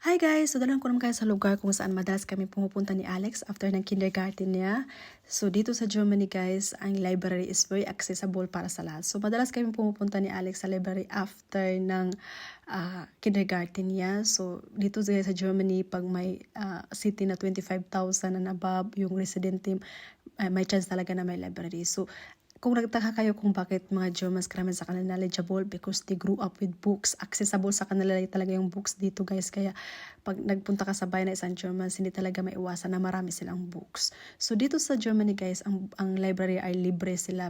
Hi guys! So dalang ko naman kayo sa lugar kung saan madalas kami pumupunta ni Alex after ng kindergarten niya. So dito sa Germany guys, ang library is very accessible para sa lahat. So madalas kami pumupunta ni Alex sa library after ng kindergarten niya. So dito sa Germany, pag may city na 25,000 and above, yung resident team, may chance talaga na may library. So kung nagtaka kayo kung bakit mga Germans karamihan sa kanila knowledgeable, because they grew up with books. Accessible sa kanila talaga yung books dito guys. Kaya pag nagpunta ka sa bayan na isang Germans, hindi talaga maiwasan na marami silang books. So dito sa Germany guys, ang library ay libre sila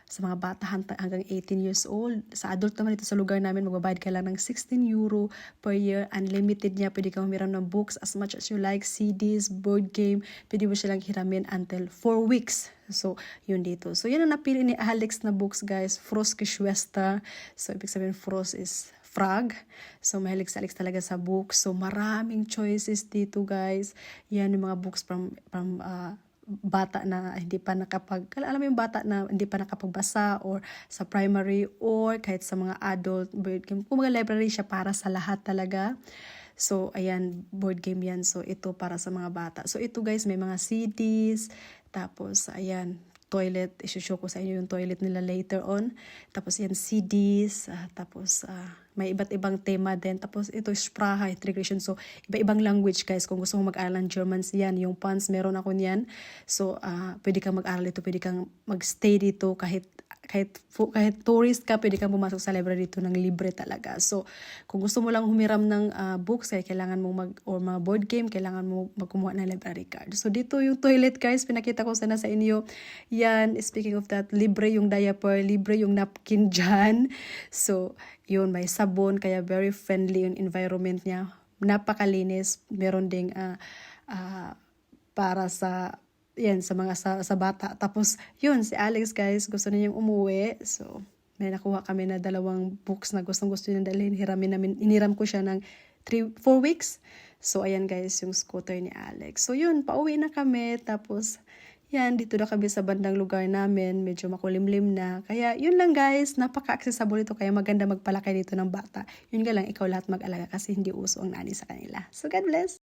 sa mga bata hanggang 18 years old. Sa adult naman dito sa lugar namin, magbabayad ka lang ng 16 euro per year. Unlimited niya, pwede kang humiram ng books as much as you like, CDs, board game. Pwede mo silang hiramin until 4 weeks. So, yun dito. So, yun ang napili ni Alex na books, guys. Frostgeschwister. So, ibig sabihin, Frost is frog. So, mahilig sa Alex talaga sa books. So, maraming choices dito, guys. Yan yung mga books from bata na hindi pa alam mo yung bata na hindi pa nakapagbasa, or sa primary, or kahit sa mga adult. Kung mga library siya para sa lahat talaga. So, ayan, board game yan. So, ito para sa mga bata. So, ito guys, may mga CDs. Tapos, ayan, toilet. Isushow ko sa inyo yung toilet nila later on. Tapos, yan, CDs. Tapos, may iba't ibang tema din. Tapos, ito, Sprache, integration. So, iba-ibang language, guys. Kung gusto mo mag-aral ng Germans, yan. Yung Pons, meron ako niyan. So, pwede kang mag-aral dito. Pwede kang mag-stay dito kahit tourist ka, pwede kang pumasok sa library dito ng libre talaga. So, kung gusto mo lang humiram ng books, kaya kailangan mo or mga board game, kailangan mo magkumuha ng library card. So, dito yung toilet, guys, pinakita ko sana sa inyo. Yan, speaking of that, libre yung diaper, libre yung napkin dyan. So, yun, may sabon, kaya very friendly yung environment niya. Napakalinis. Meron ding para sa yan, sa mga sa bata. Tapos, yun, si Alex, guys, gusto niya yung umuwi. So, may nakuha kami na 2 books na gustong-gusto niya dalhin. Hiniram ko siya ng 4 weeks. So, ayan, guys, yung scooter ni Alex. So, yun, pauwi na kami. Tapos, yan, dito na kami sa bandang lugar namin. Medyo makulimlim na. Kaya, yun lang, guys. Napaka-accessible ito. Kaya maganda magpalaki dito ng bata. Yun nga lang, ikaw lahat mag-alaga kasi hindi uso ang nani sa kanila. So, God bless!